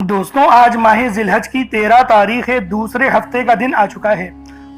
دوستوں آج ماہ ذی الحج کی 13 تاریخ دوسرے ہفتے کا دن آ چکا ہے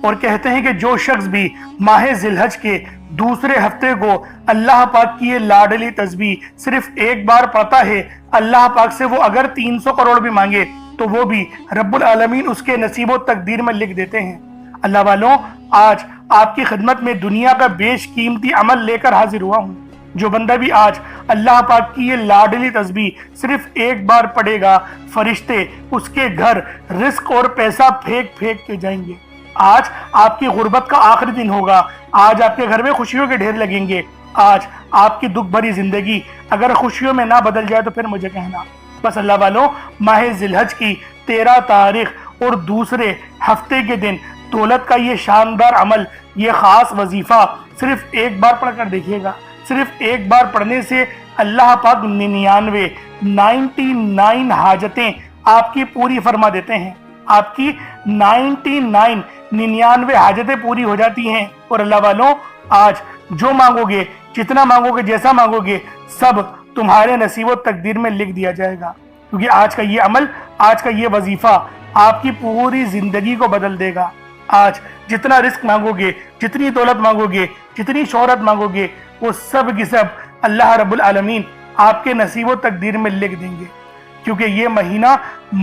اور کہتے ہیں کہ جو شخص بھی ماہ ذی الحج کے دوسرے ہفتے کو اللہ پاک کی یہ لاڈلی تسبیح صرف ایک بار پڑھتا ہے، اللہ پاک سے وہ اگر 300 کروڑ بھی مانگے تو وہ بھی رب العالمین اس کے نصیب و تقدیر میں لکھ دیتے ہیں۔ اللہ والوں، آج آپ کی خدمت میں دنیا کا بیش قیمتی عمل لے کر حاضر ہوا ہوں۔ جو بندہ بھی آج اللہ پاک کی یہ لاڈلی تسبیح صرف ایک بار پڑھے گا، فرشتے اس کے گھر رزق اور پیسہ پھینک پھینک کے جائیں گے۔ آج آپ کی غربت کا آخری دن ہوگا، آج آپ کے گھر میں خوشیوں کے ڈھیر لگیں گے۔ آج آپ کی دکھ بھری زندگی اگر خوشیوں میں نہ بدل جائے تو پھر مجھے کہنا۔ بس اللہ والوں، ماہ ذی الحج کی 13 تاریخ اور دوسرے ہفتے کے دن دولت کا یہ شاندار عمل، یہ خاص وظیفہ صرف ایک بار پڑھ کر دیکھیے گا۔ صرف ایک بار پڑھنے سے اللہ پاک 99 حاجتیں آپ کی پوری فرما دیتے ہیں۔ آپ کی 99 حاجتیں پوری ہو جاتی ہیں۔ اور اللہ والوں، آج جو مانگو گے، جتنا مانگو گے، جیسا مانگو گے، سب تمہارے نصیب و تقدیر میں لکھ دیا جائے گا، کیونکہ آج کا یہ عمل، آج کا یہ وظیفہ آپ کی پوری زندگی کو بدل دے گا۔ آج جتنا رزق مانگو گے، جتنی دولت مانگو گے، جتنی شہرت مانگو گے، وہ سب کی سب اللہ رب العالمین آپ کے نصیب و تقدیر میں لکھ دیں گے، کیونکہ یہ مہینہ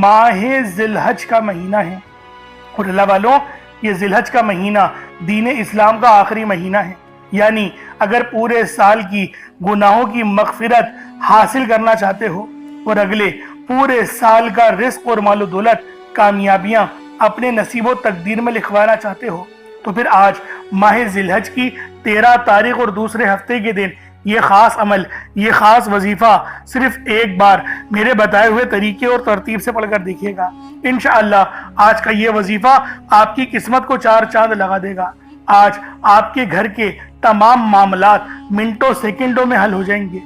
ماہ ذی الحج کا مہینہ ہے۔ اور اللہ والوں، یہ ذی الحج کا مہینہ دین اسلام کا آخری مہینہ ہے، یعنی اگر پورے سال کی گناہوں کی مغفرت حاصل کرنا چاہتے ہو اور اگلے پورے سال کا رزق اور مال و دولت، کامیابیاں اپنے نصیب و تقدیر میں لکھوانا چاہتے ہو، تو پھر آج ماہ ذی الحج کی 13 تاریخ اور دوسرے ہفتے کے دن یہ خاص عمل، یہ خاص وظیفہ صرف ایک بار میرے بتائے ہوئے طریقے اور ترتیب سے پڑھ کر دیکھیے گا۔ انشاءاللہ آج کا یہ وظیفہ آپ کی قسمت کو 4 چاند لگا دے گا۔ آج آپ کے گھر کے تمام معاملات منٹوں سیکنڈوں میں حل ہو جائیں گے۔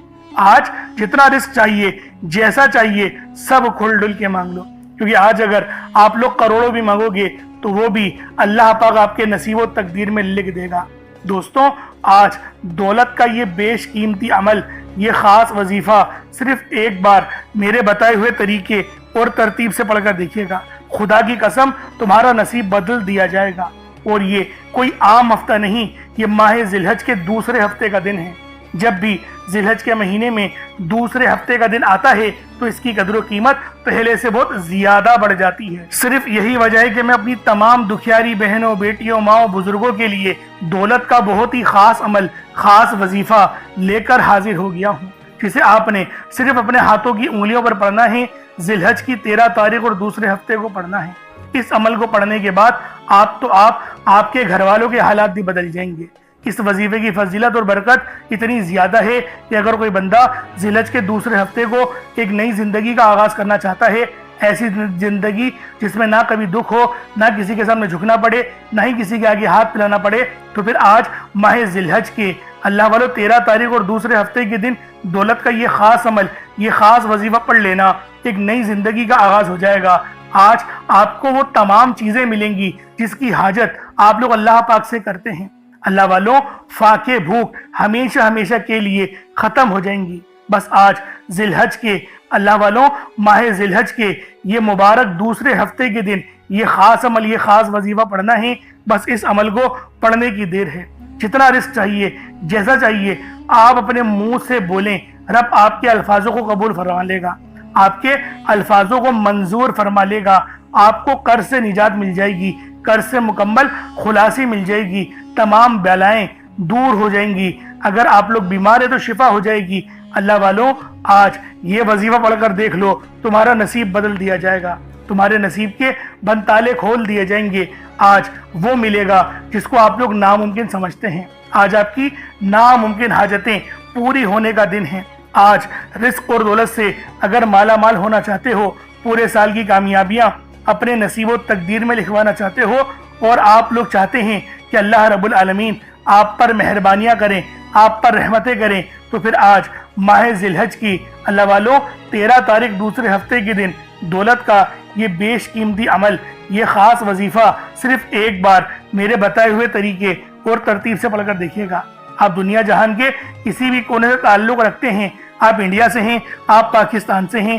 آج جتنا رزق چاہیے، جیسا چاہیے، سب کھل ڈل کے مانگ لو، کیونکہ آج اگر آپ لوگ کروڑوں بھی مانگو گے تو وہ بھی اللہ پاک آپ کے نصیب و تقدیر میں لکھ دے گا۔ دوستوں، آج دولت کا یہ بیش قیمتی عمل، یہ خاص وظیفہ صرف ایک بار میرے بتائے ہوئے طریقے اور ترتیب سے پڑھ کر دیکھیے گا۔ خدا کی قسم تمہارا نصیب بدل دیا جائے گا۔ اور یہ کوئی عام ہفتہ نہیں، یہ ماہ ذی الحج کے دوسرے ہفتے کا دن ہے۔ جب بھی ذی الحج کے مہینے میں دوسرے ہفتے کا دن آتا ہے تو اس کی قدر و قیمت پہلے سے بہت زیادہ بڑھ جاتی ہے۔ صرف یہی وجہ ہے کہ میں اپنی تمام دکھیاری بہنوں، بیٹیوں، ماؤں، بزرگوں کے لیے دولت کا بہت ہی خاص عمل، خاص وظیفہ لے کر حاضر ہو گیا ہوں، جسے آپ نے صرف اپنے ہاتھوں کی انگلیوں پر پڑھنا ہے۔ ذی الحج کی 13 تاریخ اور دوسرے ہفتے کو پڑھنا ہے۔ اس عمل کو پڑھنے کے بعد آپ کے گھر والوں کے حالات بھی بدل جائیں گے۔ اس وظیفے کی فضیلت اور برکت اتنی زیادہ ہے کہ اگر کوئی بندہ ذی الحج کے دوسرے ہفتے کو ایک نئی زندگی کا آغاز کرنا چاہتا ہے، ایسی زندگی جس میں نہ کبھی دکھ ہو، نہ کسی کے سامنے جھکنا پڑے، نہ ہی کسی کے آگے ہاتھ پھیلانا پڑے، تو پھر آج ماہ ذی الحج کے اللہ والوں 13 تاریخ اور دوسرے ہفتے کے دن دولت کا یہ خاص عمل، یہ خاص وظیفہ پڑھ لینا، ایک نئی زندگی کا آغاز ہو جائے گا۔ آج آپ کو وہ تمام چیزیں ملیں گی جس کی حاجت آپ لوگ اللہ پاک سے کرتے ہیں۔ اللہ والوں، فاقے بھوک ہمیشہ ہمیشہ کے لیے ختم ہو جائیں گی۔ بس آج ذی الحج کے، اللہ والوں، ماہ ذی الحج کے یہ مبارک دوسرے ہفتے کے دن یہ خاص عمل، یہ خاص وظیفہ پڑھنا ہے۔ بس اس عمل کو پڑھنے کی دیر ہے۔ جتنا رزق چاہیے، جیسا چاہیے، آپ اپنے منہ سے بولیں، رب آپ کے الفاظوں کو قبول فرما لے گا، آپ کے الفاظوں کو منظور فرما لے گا۔ آپ کو قرض سے نجات مل جائے گی، قرض سے مکمل خلاصی مل جائے گی، تمام بلائیں دور ہو جائیں گی، اگر آپ لوگ بیمار ہیں تو شفا ہو جائے گی۔ اللہ والوں، آج یہ وظیفہ پڑھ کر دیکھ لو، تمہارا نصیب بدل دیا جائے گا، تمہارے نصیب کے بند تالے کھول دیے جائیں گے۔ آج وہ ملے گا جس کو آپ لوگ ناممکن سمجھتے ہیں۔ آج آپ کی ناممکن حاجتیں پوری ہونے کا دن ہے۔ آج رزق اور دولت سے اگر مالا مال ہونا چاہتے ہو، پورے سال کی کامیابیاں اپنے نصیب و تقدیر میں لکھوانا چاہتے ہو، اور آپ لوگ چاہتے ہیں کہ اللہ رب العالمین آپ پر مہربانیاں کریں، آپ پر رحمتیں کریں، تو پھر آج ماہ ذی الحج کی، اللہ والوں، 13 تاریخ دوسرے ہفتے کے دن دولت کا یہ بیش قیمتی عمل، یہ خاص وظیفہ صرف ایک بار میرے بتائے ہوئے طریقے اور ترتیب سے پڑھ کر دیکھیے گا۔ آپ دنیا جہان کے کسی بھی کونے سے تعلق رکھتے ہیں، آپ انڈیا سے ہیں، آپ پاکستان سے ہیں،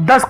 10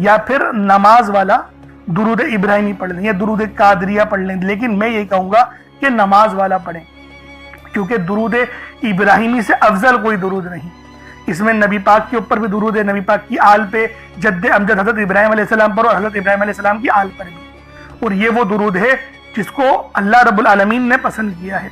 یا پھر نماز والا درود ابراہیمی پڑھ لیں یا درود قادریہ پڑھ لیں، لیکن میں یہ کہوں گا کہ نماز والا پڑھیں، کیونکہ درود ابراہیمی سے افضل کوئی درود نہیں۔ اس میں نبی پاک کے اوپر بھی درود ہے، نبی پاک کی آل پہ، جد امجد حضرت ابراہیم علیہ السلام پر اور حضرت ابراہیم علیہ السلام کی آل پر بھی، اور یہ وہ درود ہے جس کو اللہ رب العالمین نے پسند کیا ہے،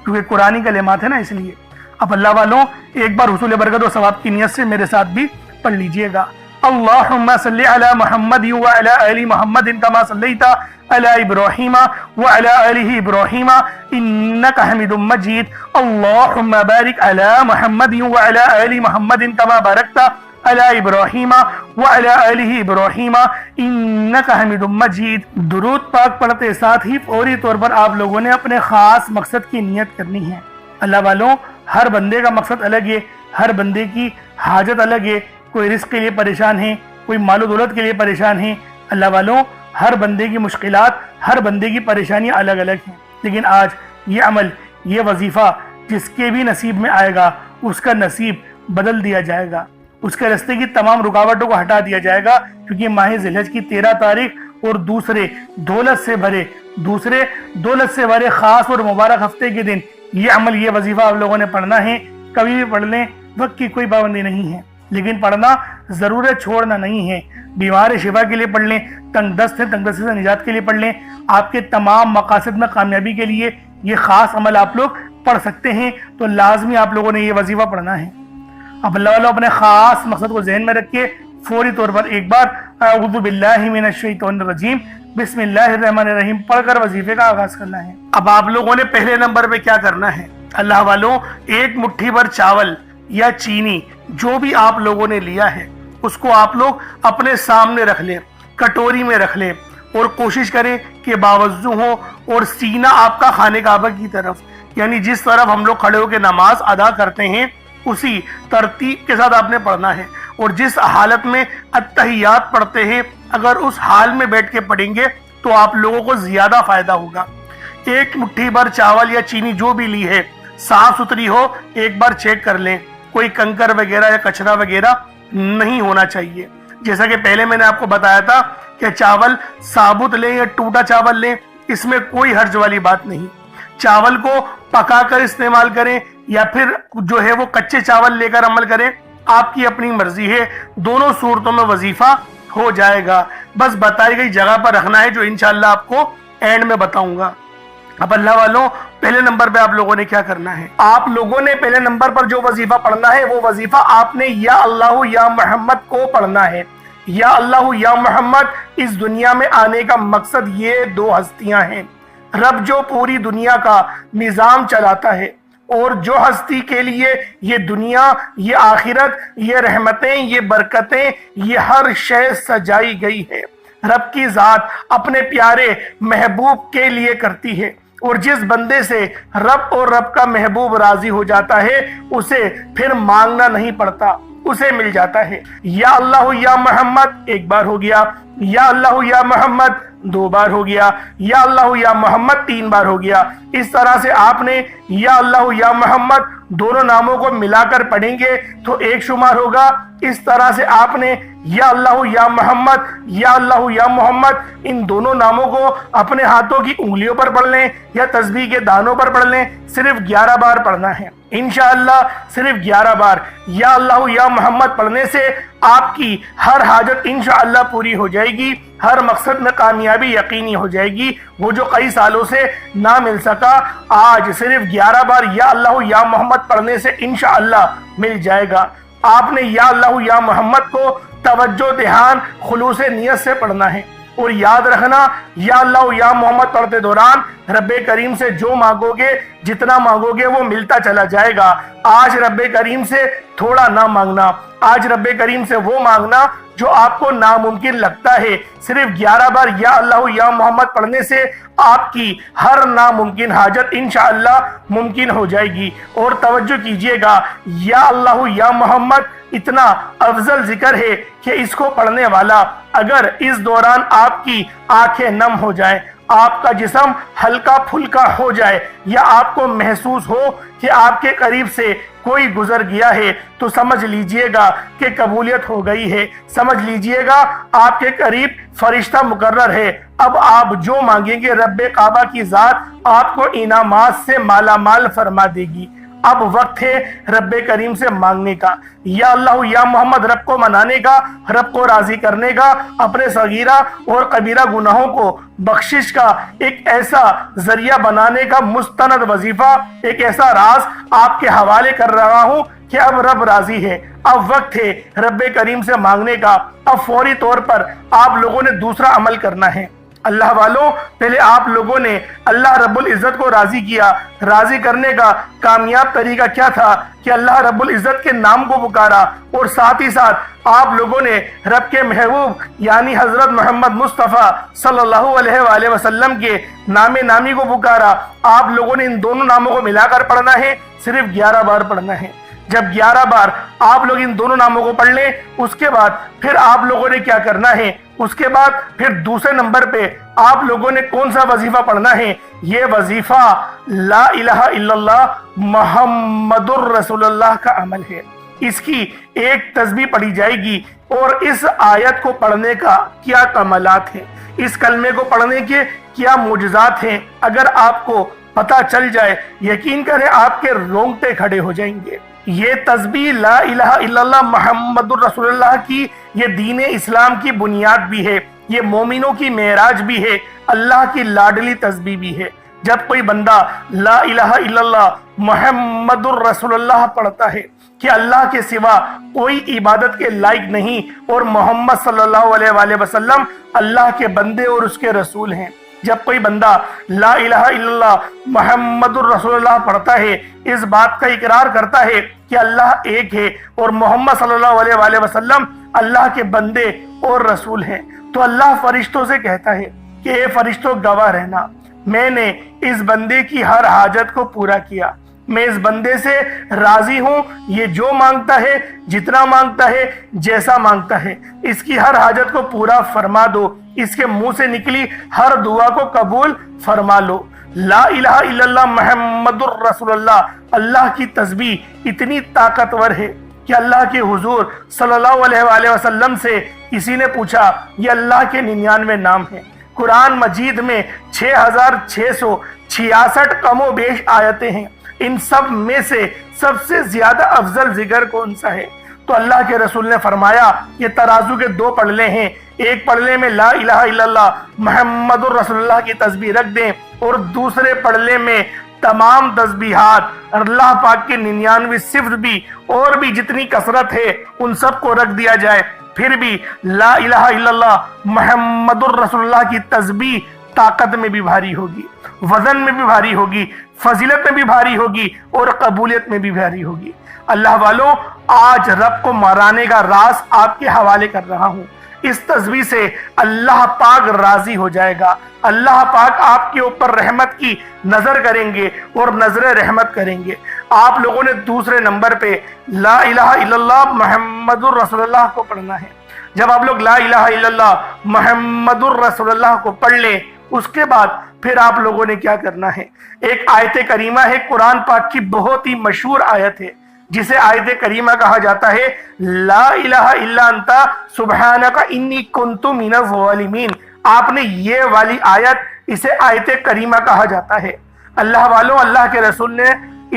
کیونکہ قرآنی کلمات ہے نا، اس لیے۔ اب اللہ والوں ایک بار حصول برکت و ثواب کی نیت سے میرے ساتھ بھی پڑھ لیجئے گا۔ اللہم صلی علی محمد وعلی آل محمد کما صلیت علی ابراہیم وعلی آل ابراہیم انک حمید مجید۔ اللہم بارک علی محمد وعلی آل محمد کما بارکت علی ابراہیم وعلی آل ابراہیم انک حمید مجید۔ درود پاک پڑھتے ساتھ ہی فوری طور پر آپ لوگوں نے اپنے خاص مقصد کی نیت کرنی ہے۔ اللہ والوں ہر بندے کا مقصد الگ ہے، ہر بندے کی حاجت الگ ہے، کوئی رزق کے لیے پریشان ہے، کوئی مال و دولت کے لیے پریشان ہے۔ اللہ والوں ہر بندے کی مشکلات، ہر بندے کی پریشانیاں الگ الگ ہیں، لیکن آج یہ عمل، یہ وظیفہ جس کے بھی نصیب میں آئے گا اس کا نصیب بدل دیا جائے گا، اس کے راستے کی تمام رکاوٹوں کو ہٹا دیا جائے گا، کیونکہ ماہ ذی الحج کی 13 تاریخ اور دوسرے دولت سے بھرے خاص اور مبارک ہفتے کے دن یہ عمل، یہ وظیفہ آپ لوگوں نے پڑھنا ہے۔ کبھی بھی پڑھ لیں، وقت کی کوئی پابندی نہیں ہے، لیکن پڑھنا ضرور ہے، چھوڑنا نہیں ہے۔ بیمار شفا کے لیے پڑھ لیں، تنگ دست ہے تنگ دستی سے نجات کے لیے پڑھ لیں، آپ کے تمام مقاصد میں کامیابی کے لیے یہ خاص عمل آپ لوگ پڑھ سکتے ہیں، تو لازمی آپ لوگوں نے یہ وظیفہ پڑھنا ہے۔ اب اللہ والوں اپنے خاص مقصد کو ذہن میں رکھ کے فوری طور پر ایک بار اعوذ باللہ من الشیطان الرجیم بسم اللہ الرحمن الرحیم پڑھ کر وظیفے کا آغاز کرنا ہے۔ اب آپ لوگوں نے پہلے نمبر پہ کیا کرنا ہے؟ اللہ والوں ایک مٹھی بھر چاول یا چینی جو بھی آپ لوگوں نے لیا ہے اس کو آپ لوگ اپنے سامنے رکھ لیں، کٹوری میں رکھ لیں، اور کوشش کریں کہ باوضو ہو اور سینہ آپ کا خانہ کعبہ کی طرف، یعنی جس طرف ہم لوگ کھڑے ہو کے نماز ادا کرتے ہیں اسی ترتیب کے ساتھ آپ نے پڑھنا ہے، اور جس حالت میں اتحیات پڑھتے ہیں اگر اس حال میں بیٹھ کے پڑھیں گے تو آپ لوگوں کو زیادہ فائدہ ہوگا۔ ایک مٹھی بھر چاول یا چینی جو بھی لی ہے صاف ستھری ہو، ایک بار چیک کر لیں، کوئی کنکر وغیرہ یا کچرا وغیرہ نہیں ہونا چاہیے۔ جیسا کہ پہلے میں نے آپ کو بتایا تھا کہ چاول ثابت لیں یا ٹوٹا چاول لیں، اس میں کوئی حرج والی بات نہیں۔ چاول کو پکا کر استعمال کریں یا پھر جو ہے وہ کچے چاول لے کر عمل کریں، آپ کی اپنی مرضی ہے، دونوں صورتوں میں وظیفہ ہو جائے گا۔ بس بتائی گئی جگہ پر رکھنا ہے جو انشاءاللہ آپ کو اینڈ میں بتاؤں گا۔ اب اللہ والوں پہلے نمبر پہ آپ لوگوں نے کیا کرنا ہے؟ آپ لوگوں نے پہلے نمبر پر جو وظیفہ پڑھنا ہے وہ وظیفہ آپ نے یا اللہ یا محمد کو پڑھنا ہے۔ یا اللہ یا محمد اس دنیا میں آنے کا مقصد یہ دو ہستیاں ہیں، رب جو پوری دنیا کا نظام چلاتا ہے اور جو ہستی کے لیے یہ دنیا، یہ آخرت، یہ رحمتیں، یہ برکتیں، یہ ہر شے سجائی گئی ہے، رب کی ذات اپنے پیارے محبوب کے لیے کرتی ہے، اور جس بندے سے رب اور رب کا محبوب راضی ہو جاتا ہے اسے پھر مانگنا نہیں پڑتا، اسے مل جاتا ہے۔ یا اللہ یا محمد ایک بار ہو گیا، یا اللہ یا محمد دو بار ہو گیا، یا اللہ یا محمد تین بار ہو گیا۔ اس طرح سے آپ نے یا اللہ یا محمد دونوں ناموں کو ملا کر پڑھیں گے تو ایک شمار ہوگا۔ اس طرح سے آپ نے یا اللہ یا محمد، یا اللہ یا محمد ان دونوں ناموں کو اپنے ہاتھوں کی انگلیوں پر پڑھ لیں یا تسبیح کے دانوں پر پڑھ لیں، صرف 11 بار پڑھنا ہے انشاءاللہ، صرف 11 بار یا اللہ یا محمد پڑھنے سے آپ کی ہر حاجت انشاءاللہ پوری ہو جائے گی، ہر مقصد میں کامیابی یقینی ہو جائے گی۔ وہ جو کئی سالوں سے نہ مل سکا آج صرف 11 بار یا اللہ یا محمد پڑھنے سے انشاءاللہ مل جائے گا۔ آپ نے یا اللہ یا محمد کو توجہ، دھیان، خلوص نیت سے پڑھنا ہے، اور یاد رکھنا یا اللہ یا محمد پڑھتے دوران رب کریم سے جو مانگو گے، جتنا مانگو گے وہ ملتا چلا جائے گا۔ آج رب کریم سے تھوڑا نہ مانگنا، آج رب کریم سے وہ مانگنا جو آپ کو ناممکن لگتا ہے۔ صرف 11 بار یا اللہ یا محمد پڑھنے سے آپ کی ہر ناممکن حاجت انشاءاللہ ممکن ہو جائے گی۔ اور توجہ کیجئے گا، یا اللہ یا محمد اتنا افضل ذکر ہے کہ اس کو پڑھنے والا اگر اس دوران آپ کی آنکھیں نم ہو جائیں، آپ کا جسم ہلکا پھلکا ہو جائے یا آپ کو محسوس ہو کہ آپ کے قریب سے کوئی گزر گیا ہے تو سمجھ لیجئے گا کہ قبولیت ہو گئی ہے، سمجھ لیجئے گا آپ کے قریب فرشتہ مقرر ہے۔ اب آپ جو مانگیں گے رب کعبہ کی ذات آپ کو انعامات سے مالا مال فرما دے گی۔ اب وقت ہے رب کریم سے مانگنے کا، یا اللہ یا محمد، رب کو منانے کا، رب کو راضی کرنے کا، اپنے صغیرہ اور کبیرہ گناہوں کو بخشش کا ایک ایسا ذریعہ بنانے کا مستند وظیفہ، ایک ایسا راز آپ کے حوالے کر رہا ہوں کہ اب رب راضی ہے۔ اب وقت ہے رب کریم سے مانگنے کا۔ اب فوری طور پر آپ لوگوں نے دوسرا عمل کرنا ہے۔ اللہ والوں، پہلے آپ لوگوں نے اللہ رب العزت کو راضی کیا۔ راضی کرنے کا کامیاب طریقہ کیا تھا کہ اللہ رب العزت کے نام کو پکارا، اور ساتھ ہی ساتھ آپ لوگوں نے رب کے محبوب یعنی حضرت محمد مصطفیٰ صلی اللہ علیہ وآلہ وسلم کے نام نامی کو پکارا۔ آپ لوگوں نے ان دونوں ناموں کو ملا کر پڑھنا ہے، صرف 11 بار پڑھنا ہے۔ جب 11 بار آپ لوگ ان دونوں ناموں کو پڑھ لیں، اس کے بعد پھر آپ لوگوں نے کیا کرنا ہے، اس کے بعد پھر دوسرے نمبر پہ آپ لوگوں نے کون سا وظیفہ پڑھنا ہے؟ یہ وظیفہ لا الہ الا اللہ محمد الرسول اللہ کا عمل ہے۔ اس کی ایک تسبیح پڑھی جائے گی، اور اس آیت کو پڑھنے کا کیا کمالات ہیں، اس کلمے کو پڑھنے کے کیا معجزات ہیں، اگر آپ کو پتہ چل جائے، یقین کریں آپ کے رونگٹے کھڑے ہو جائیں گے۔ یہ تسبیح لا الہ الا اللہ محمد الرسول اللہ کی یہ دین اسلام کی بنیاد بھی ہے، یہ مومنوں کی معراج بھی ہے، اللہ کی لاڈلی تسبیح بھی ہے۔ جب کوئی بندہ لا الہ الا اللہ محمد الرسول اللہ پڑھتا ہے کہ اللہ کے سوا کوئی عبادت کے لائق نہیں، اور محمد صلی اللہ علیہ وآلہ وسلم اللہ کے بندے اور اس کے رسول ہیں، جب کوئی بندہ لا الہ الا اللہ محمد الرسول اللہ پڑھتا ہے، اس بات کا اقرار کرتا ہے کہ اللہ ایک ہے اور محمد صلی اللہ علیہ وآلہ وسلم اللہ کے بندے اور رسول ہیں، تو اللہ فرشتوں سے کہتا ہے کہ اے فرشتوں گواہ رہنا، میں نے اس بندے کی ہر حاجت کو پورا کیا، میں اس بندے سے راضی ہوں، یہ جو مانگتا ہے، جتنا مانگتا ہے، جیسا مانگتا ہے، اس کی ہر حاجت کو پورا فرما دو، اس کے منہ سے نکلی ہر دعا کو قبول فرما لو۔ لا الہ الا اللہ محمد الرسول اللہ، اللہ کی تسبیح اتنی طاقتور ہے کہ اللہ کے حضور صلی اللہ علیہ وآلہ وسلم سے کسی نے پوچھا، یہ اللہ کے 99 نام ہیں، قرآن مجید میں 6666 کم و بیش آیتیں ہیں، ان سب میں سے سب سے زیادہ افضل ذکر کون سا ہے؟ تو اللہ کے رسول نے فرمایا یہ ترازو کے 2 پلڑے ہیں، ایک پلڑے میں لا الہ الا اللہ محمد الرسول اللہ کی تسبیح رکھ دیں، اور دوسرے پلڑے میں تمام تسبیحات اللہ پاک کے 99 صفر بھی اور بھی جتنی کثرت ہے ان سب کو رکھ دیا جائے، پھر بھی لا الہ الا اللہ محمد الرسول اللہ کی تسبیح طاقت میں بھی بھاری ہوگی، وزن میں بھی بھاری ہوگی، فضیلت میں بھی بھاری ہوگی، اور قبولیت میں بھی بھاری ہوگی۔ اللہ والوں، آج رب کو مرانے کا راز آپ کے حوالے کر رہا ہوں۔ اس تسبیح سے اللہ پاک راضی ہو جائے گا، اللہ پاک آپ کے اوپر رحمت کی نظر کریں گے اور نظر رحمت کریں گے۔ آپ لوگوں نے دوسرے نمبر پہ لا الہ الا اللہ محمد الرسول اللہ کو پڑھنا ہے۔ جب آپ لوگ لا الہ الا اللہ محمد الرسول اللہ کو پڑھ لیں، اس کے بعد پھر آپ لوگوں نے کیا کرنا ہے؟ ایک آیت کریمہ ہے، قرآن پاک کی بہت ہی مشہور آیت ہے، جسے آیت کریمہ کہا جاتا ہے، لا الہ الا انت سبحانک انی کنت من الظالمین۔ آپ نے یہ والی آیت، اسے آیت کریمہ کہا جاتا ہے۔ اللہ والوں، اللہ کے رسول نے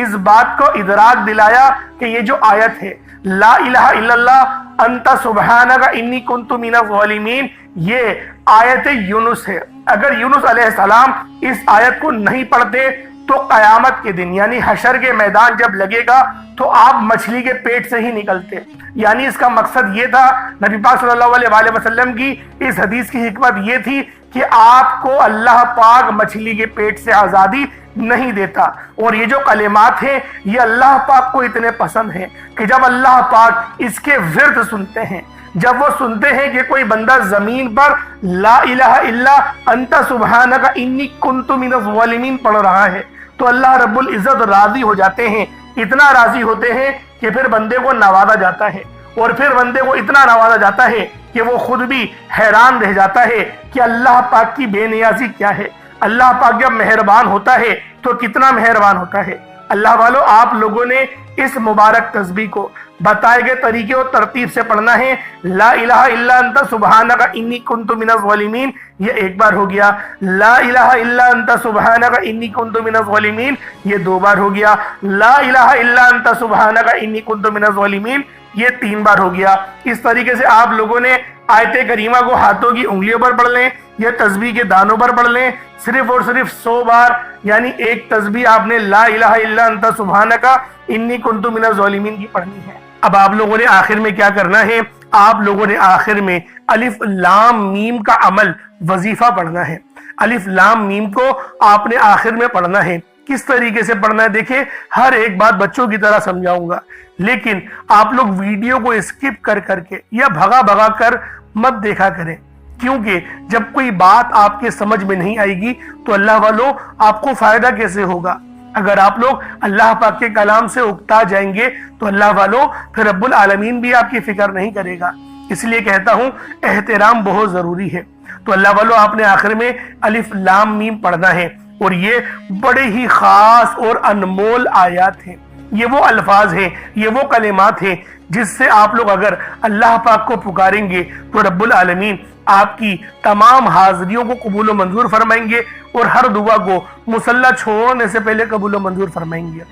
اس بات کو ادراک دلایا کہ یہ جو آیت ہے لا الہ الا اللہ انت سبحانک انی کنت من الظالمین، یہ آیت یونس ہے۔ اگر یونس علیہ السلام اس آیت کو نہیں پڑھتے تو قیامت کے دن یعنی حشر کے میدان جب لگے گا تو آپ مچھلی کے پیٹ سے ہی نکلتے۔ یعنی اس کا مقصد یہ تھا، نبی پاک صلی اللہ علیہ وآلہ وسلم کی اس حدیث کی حکمت یہ تھی کہ آپ کو اللہ پاک مچھلی کے پیٹ سے آزادی نہیں دیتا۔ اور یہ جو کلمات ہیں یہ اللہ پاک کو اتنے پسند ہیں کہ جب اللہ پاک اس کے ورد سنتے ہیں، جب وہ سنتے ہیں کہ کوئی بندہ زمین پر لا الہ الا انت سبحانک انی کنت من الظالمین پڑھ رہا ہے، تو اللہ رب العزت راضی ہو جاتے ہیں، اتنا راضی ہوتے ہیں کہ پھر بندے کو نوازا جاتا ہے، اور پھر بندے کو اتنا نوازا جاتا ہے کہ وہ خود بھی حیران رہ جاتا ہے کہ اللہ پاک کی بے نیازی کیا ہے۔ اللہ پاک جب مہربان ہوتا ہے تو کتنا مہربان ہوتا ہے۔ اللہ والوں، آپ لوگوں نے اس مبارک تسبیح کو بتائے گئے طریقے اور ترتیب سے پڑھنا ہے۔ لا الہ الا انت سبحانک انی کنت من الظالمین، یہ ایک بار ہو گیا۔ لا الہ الا انت سبحانک انی کنت من الظالمین، یہ 2 بار ہو گیا۔ لا الہ الا انت سبحانک انی کنت من الظالمین، یہ 3 بار ہو گیا۔ اس طریقے سے آپ لوگوں نے آیت کریمہ کو ہاتھوں کی انگلیوں پر پڑھ لیں یا تسبیح کے دانوں پر پڑھ لیں، صرف اور صرف 100 بار، یعنی ایک تسبیح آپ نے لا الہ الا انت سبحانک انی کنت من الظالمین کی پڑھنی ہے۔ اب آپ لوگوں نے آخر میں کیا کرنا ہے؟ آپ لوگوں نے آخر میں الف لام میم کا عمل وظیفہ پڑھنا ہے۔ الف لام میم کو آپ نے آخر میں پڑھنا ہے۔ کس طریقے سے پڑھنا ہے دیکھیں، ہر ایک بات بچوں کی طرح سمجھاؤں گا، لیکن آپ لوگ ویڈیو کو اسکپ کر کے یا بھگا کر مت دیکھا کریں، کیونکہ جب کوئی بات آپ کے سمجھ میں نہیں آئے گی تو اللہ والوں آپ کو فائدہ کیسے ہوگا؟ اگر آپ لوگ اللہ پاک کے کلام سے اکتا جائیں گے تو اللہ والوں پھر رب العالمین بھی آپ کی فکر نہیں کرے گا۔ اس لیے کہتا ہوں احترام بہت ضروری ہے۔ تو اللہ والوں آپ نے آخر میں الف لام میم پڑھنا ہے، اور یہ بڑے ہی خاص اور انمول آیات ہیں۔ یہ وہ الفاظ ہیں، یہ وہ کلمات ہیں جس سے آپ لوگ اگر اللہ پاک کو پکاریں گے تو رب العالمین آپ کی تمام حاضریوں کو قبول و منظور فرمائیں گے، اور ہر دعا کو مصلی چھوڑنے سے پہلے قبول و منظور فرمائیں گے۔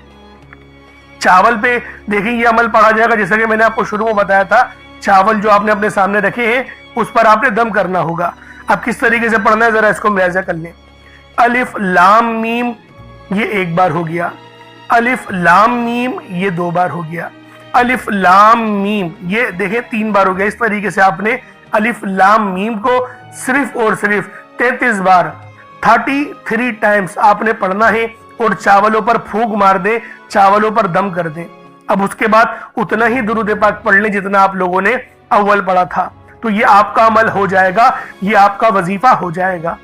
چاول پہ دیکھیں یہ عمل پڑھا جائے گا، جیسا کہ میں نے آپ کو شروع میں بتایا تھا، چاول جو آپ نے اپنے سامنے رکھے ہیں اس پر آپ نے دم کرنا ہوگا۔ اب کس طریقے سے پڑھنا ہے ذرا اس کو ملاحظہ کر لیں۔ الف لام میم، یہ 1 بار ہو گیا۔ الف لام میم، یہ 2 بار ہو گیا۔ الف لام میم، یہ دیکھیں 3 بار ہو گیا۔ اس طریقے سے آپ نے الف لام میم کو صرف اور صرف 33 بار 33 ٹائمز آپ نے پڑھنا ہے، اور چاولوں پر پھونک مار دیں، چاولوں پر دم کر دیں۔ اب اس کے بعد اتنا ہی درود پاک پڑھ لیں جتنا آپ لوگوں نے اول پڑھا تھا، تو یہ آپ کا عمل ہو جائے گا، یہ آپ کا وظیفہ ہو جائے گا۔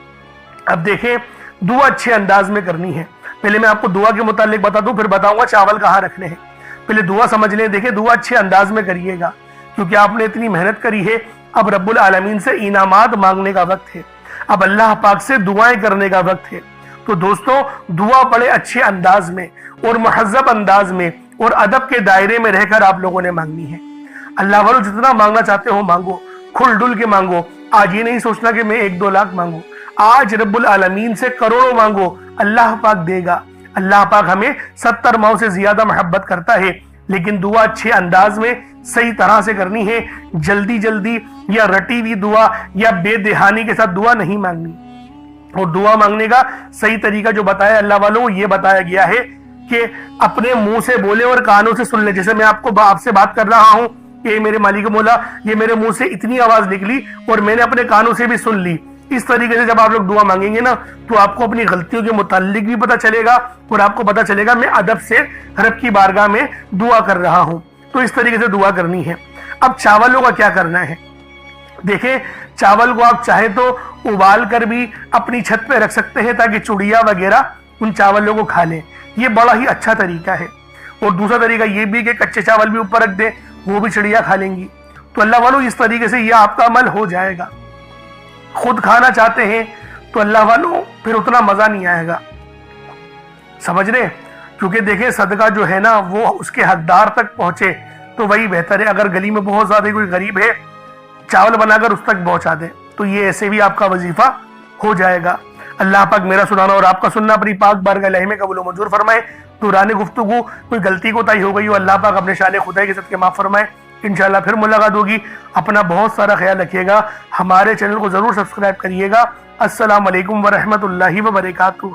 اب دیکھیں دعا اچھے انداز میں کرنی ہے۔ پہلے میں آپ کو دعا کے متعلق بتا دوں، پھر بتاؤں گا چاول کہاں رکھنے ہیں۔ پہلے دعا سمجھ لیں۔ دیکھیں دعا اچھے انداز میں کریے گا، کیونکہ آپ نے اتنی محنت کری ہے۔ اب رب العالمین سے انعامات مانگنے کا وقت ہے، اب اللہ پاک سے دعائیں کرنے کا وقت ہے۔ تو دوستوں دعا پڑھے اچھے انداز میں اور مہذب انداز میں اور ادب کے دائرے میں رہ کر آپ لوگوں نے مانگنی ہے۔ اللہ والوں جتنا مانگنا چاہتے ہو مانگو، کھل ڈل کے مانگو۔ آج یہ نہیں سوچنا کہ میں 1-2 لاکھ مانگوں، آج رب العالمین سے کروڑوں مانگو، اللہ پاک دے گا۔ اللہ پاک ہمیں 70 ماؤں سے زیادہ محبت کرتا ہے، لیکن دعا اچھے انداز میں صحیح طرح سے کرنی ہے۔ جلدی یا رٹی ہوئی دعا یا بے دہانی کے ساتھ دعا نہیں مانگنی۔ اور دعا مانگنے کا صحیح طریقہ جو بتایا اللہ والوں، یہ بتایا گیا ہے کہ اپنے منہ سے بولے اور کانوں سے سن لے۔ جیسے میں آپ سے بات کر رہا ہوں کہ میرے مالک مولا، یہ میرے منہ سے اتنی آواز نکلی اور میں نے اپنے کانوں سے بھی سن لی۔ اس طریقے سے جب آپ لوگ دعا مانگیں گے نا تو آپ کو اپنی غلطیوں کے متعلق بھی پتہ چلے گا، اور آپ کو پتہ چلے گا میں ادب سے رب کی بارگاہ میں دعا کر رہا ہوں۔ تو اس طریقے سے دعا کرنی ہے۔ اب چاولوں کا کیا کرنا ہے؟ دیکھیں چاول کو آپ چاہے تو ابال کر بھی اپنی چھت پہ رکھ سکتے ہیں تاکہ چڑیا وغیرہ ان چاولوں کو کھا لیں، یہ بڑا ہی اچھا طریقہ ہے۔ اور دوسرا طریقہ یہ بھی کہ کچے چاول بھی اوپر رکھ دیں، وہ بھی چڑیا کھا لیں گی۔ تو اللہ والوں اس طریقے سے یہ آپ کا عمل ہو جائے گا۔ خود کھانا چاہتے ہیں تو اللہ والوں پھر اتنا مزہ نہیں آئے گا، سمجھ رہے؟ کیونکہ دیکھیں صدقہ جو ہے نا وہ اس کے حقدار تک پہنچے تو وہی بہتر ہے۔ اگر گلی میں بہت زیادہ کوئی غریب ہے، چاول بنا کر اس تک پہنچا دے تو یہ ایسے بھی آپ کا وظیفہ ہو جائے گا۔ اللہ پاک میرا سنانا اور آپ کا سننا اپنی پاک بارگاہ الہی میں قبول و منظور فرمائے۔ دوران گفتگو کوئی غلطی کوتاہی ہو گئی ہو، اللہ پاک اپنے شان خدائی کے صدقے معاف فرمائے۔ انشاءاللہ پھر ملاقات ہوگی۔ اپنا بہت سارا خیال رکھیے گا، ہمارے چینل کو ضرور سبسکرائب کریے گا۔ السلام علیکم ورحمۃ اللہ وبرکاتہ۔